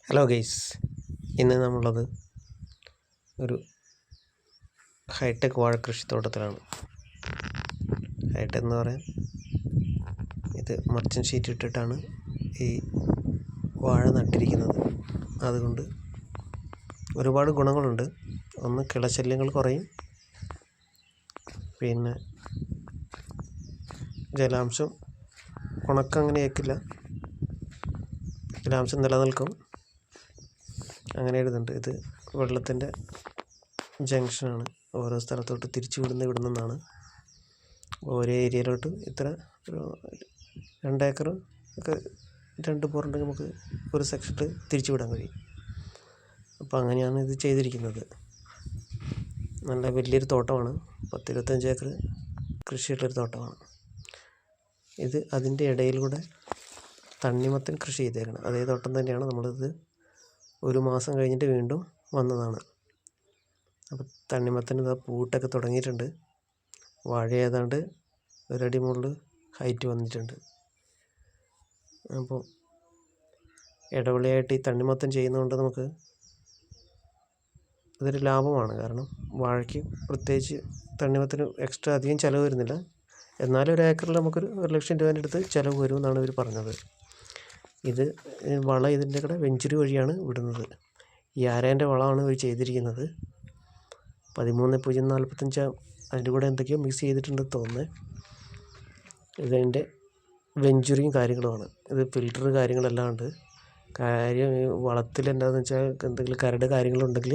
Hello guys, ഇന്ന് നമ്മളുള്ളത് ഒരു ഹൈടെക് വാഴ കൃഷിത്തോട്ടത്തിലാണ്. ഹൈടെക് എന്ന് പറയാൻ ഇത് മർച്ചൻ്റ് ഷീറ്റ് ഇട്ടിട്ടാണ് ഈ വാഴ നട്ടിരിക്കുന്നത്. അതുകൊണ്ട് ഒരുപാട് ഗുണങ്ങളുണ്ട്. ഒന്ന്, കിളശല്യങ്ങൾ കുറയും. പിന്നെ ജലാംശം ഉണക്കങ്ങനെ ഏക്കില്ല, ജലാംശം നിലനിൽക്കും. അങ്ങനെ ഇടുന്നുണ്ട്. ഇത് വെള്ളത്തിൻ്റെ ജംഗ്ഷനാണ്. ഓരോ സ്ഥലത്തോട്ട് തിരിച്ചു വിടുന്നതാണ്. ഓരോ ഏരിയയിലോട്ട് ഇത്ര ഒരു 2 ഏക്കർ ഒക്കെ 2 പോറുണ്ടെങ്കിൽ നമുക്ക് ഒരു സെക്ഷനിൽ തിരിച്ചു വിടാൻ കഴിയും. അപ്പോൾ അങ്ങനെയാണ് ഇത് ചെയ്തിരിക്കുന്നത്. നല്ല വലിയൊരു തോട്ടമാണ്. 10-25 ഏക്കർ കൃഷിയുള്ളൊരു തോട്ടമാണ് ഇത്. അതിൻ്റെ ഇടയിലൂടെ തണ്ണിമത്തൻ കൃഷി ചെയ്തേക്കണം. അതേ തോട്ടം തന്നെയാണ്. നമ്മളിത് 1 മാസം കഴിഞ്ഞിട്ട് വീണ്ടും വന്നതാണ്. അപ്പോൾ തണ്ണിമത്തൻ ഇതാ പൂട്ടൊക്കെ തുടങ്ങിയിട്ടുണ്ട്. വാഴ ഏതാണ്ട് 1 അടി മുകളിൽ ഹൈറ്റ് വന്നിട്ടുണ്ട്. അപ്പോൾ ഇടവിളയായിട്ട് ഈ തണ്ണിമത്തൻ ചെയ്യുന്നതുകൊണ്ട് നമുക്ക് ഇതൊരു ലാഭമാണ്. കാരണം വാഴയ്ക്ക് പ്രത്യേകിച്ച് തണ്ണിമത്തന് എക്സ്ട്രാ അധികം ചിലവ് വരുന്നില്ല. എന്നാലും 1 ഏക്കറിൽ നമുക്കൊരു 1 ലക്ഷം രൂപേൻ്റെ അടുത്ത് ചിലവ് വരുമെന്നാണ് ഇവർ പറഞ്ഞത്. ഇത് വളം ഇതിൻ്റെ കൂടെ വെഞ്ചുറി വഴിയാണ് വിടുന്നത്. ഈ ആരേൻ്റെ വളമാണ് ഇവർ ചെയ്തിരിക്കുന്നത്. 13.045 അതിൻ്റെ കൂടെ എന്തൊക്കെയോ മിക്സ് ചെയ്തിട്ടുണ്ടെന്ന് തോന്നുന്നത്. ഇതിൻ്റെ വെഞ്ചുറിയും കാര്യങ്ങളുമാണ്. ഇത് ഫിൽറ്റർ കാര്യങ്ങളെല്ലാം ഉണ്ട്. കാര്യം ഈ വളത്തിൽ എന്താണെന്ന് വെച്ചാൽ എന്തെങ്കിലും കരട് കാര്യങ്ങളുണ്ടെങ്കിൽ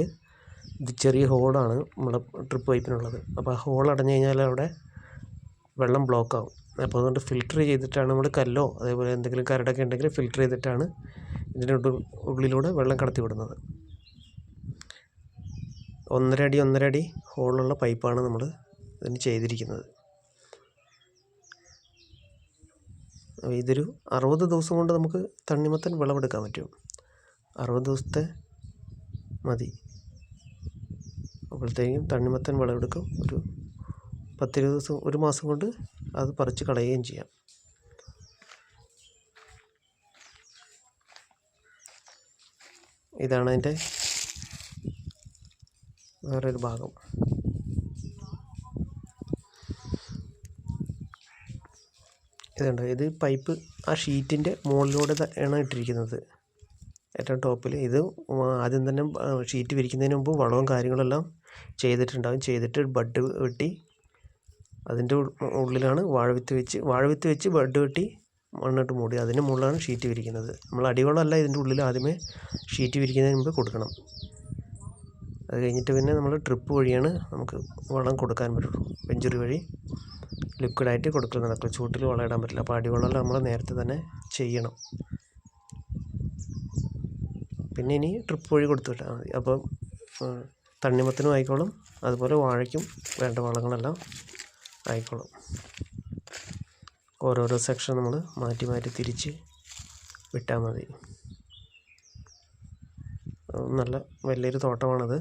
ഇത് ചെറിയ ഹോളാണ് നമ്മുടെ ഡ്രിപ്പ് പൈപ്പിനുള്ളത്. അപ്പോൾ ആ ഹോൾ അടഞ്ഞു കഴിഞ്ഞാൽ അവിടെ വെള്ളം ബ്ലോക്കാവും. അപ്പോൾ അതുകൊണ്ട് ഫിൽറ്റർ ചെയ്തിട്ടാണ് നമ്മൾ കല്ലോ അതേപോലെ എന്തെങ്കിലും കരടൊക്കെ ഉണ്ടെങ്കിൽ ഫിൽറ്റർ ചെയ്തിട്ടാണ് ഇതിൻ്റെ ഉള്ളിലൂടെ വെള്ളം കടത്തി വിടുന്നത്. 1.5 അടി ഹോളുള്ള പൈപ്പാണ് നമ്മൾ ഇതിന് ചെയ്തിരിക്കുന്നത്. ഇതൊരു 60 ദിവസം കൊണ്ട് നമുക്ക് തണ്ണിമത്തൻ വിളവെടുക്കാൻ പറ്റും. 60 ദിവസത്തെ മതി. അപ്പോഴത്തേക്കും തണ്ണിമത്തൻ വിളവെടുക്കും. ഒരു 10-20 ദിവസം, 1 മാസം കൊണ്ട് അത് പറിച്ച് കളയുകയും ചെയ്യാം. ഇതാണ് അതിൻ്റെ വേറൊരു ഭാഗം. ഇതുണ്ട്. ഇത് പൈപ്പ് ആ ഷീറ്റിൻ്റെ മുകളിലൂടെ ആണ് ഇട്ടിരിക്കുന്നത്, ഏറ്റവും ടോപ്പിൽ. ഇത് ആദ്യം തന്നെ ഷീറ്റ് വിരിക്കുന്നതിന് മുമ്പ് വളവും കാര്യങ്ങളെല്ലാം ചെയ്തിട്ടുണ്ടാകും. ചെയ്തിട്ട് ബഡ് വെട്ടി അതിൻ്റെ ഉള്ളിലാണ് വാഴവിത്ത് വെച്ച് ബഡ് വെട്ടി മണ്ണിട്ട് മൂടി അതിന് മുകളിലാണ് ഷീറ്റ് വിരിക്കുന്നത്. നമ്മൾ അടിവളമല്ല ഇതിൻ്റെ ഉള്ളിൽ ആദ്യമേ ഷീറ്റ് വിരിക്കുന്നതിന് മുമ്പ് കൊടുക്കണം. അത് കഴിഞ്ഞിട്ട് പിന്നെ നമ്മൾ ഡ്രിപ്പ് വഴിയാണ് നമുക്ക് വളം കൊടുക്കാൻ പറ്റുള്ളൂ. വെഞ്ചുറി വഴി ലിക്വിഡായിട്ട് കൊടുക്കൽ നടക്കും. ചൂട്ടിൽ വളം ഇടാൻ പറ്റില്ല. അപ്പോൾ അടിവളമെല്ലാം നമ്മൾ നേരത്തെ തന്നെ ചെയ്യണം. പിന്നെ ഇനി ഡ്രിപ്പ് വഴി കൊടുത്തു വിട്ടാൽ മതി. അപ്പം തണ്ണിമത്തനും ആയിക്കോളും, അതുപോലെ വാഴയ്ക്കും വേണ്ട വളങ്ങളെല്ലാം ആയിക്കോളും. ഓരോരോ സെക്ഷൻ നമ്മൾ മാറ്റി മാറ്റി തിരിച്ച് വിട്ടാൽ മതി. നല്ല വലിയൊരു തോട്ടമാണത്.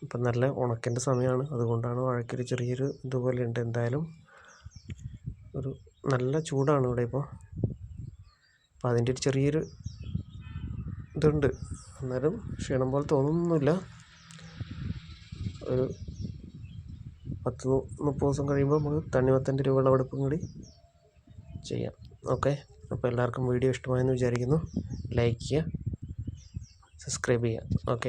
ഇപ്പം നല്ല ഉണക്കിൻ്റെ സമയമാണ്. അതുകൊണ്ടാണ് വാഴയ്ക്കൊരു ചെറിയൊരു ഇതുപോലെ ഉണ്ട്. എന്തായാലും ഒരു നല്ല ചൂടാണ് ഇവിടെ ഇപ്പോൾ. അപ്പം അതിൻ്റെ ഒരു ചെറിയൊരു ഇതുണ്ട്. എന്നാലും ക്ഷീണം പോലെ തോന്നുന്നില്ല. ഒരു 10-30 ദിവസം കഴിയുമ്പോൾ നമുക്ക് തണ്ണിമത്തൻ്റെ ഒരു വിളവെടുപ്പും കൂടി ചെയ്യാം. ഓക്കെ. അപ്പോൾ എല്ലാവർക്കും വീഡിയോ ഇഷ്ടമായെന്ന് വിചാരിക്കുന്നു. ലൈക്ക് ചെയ്യുക, സബ്സ്ക്രൈബ് ചെയ്യുക. ഓക്കെ.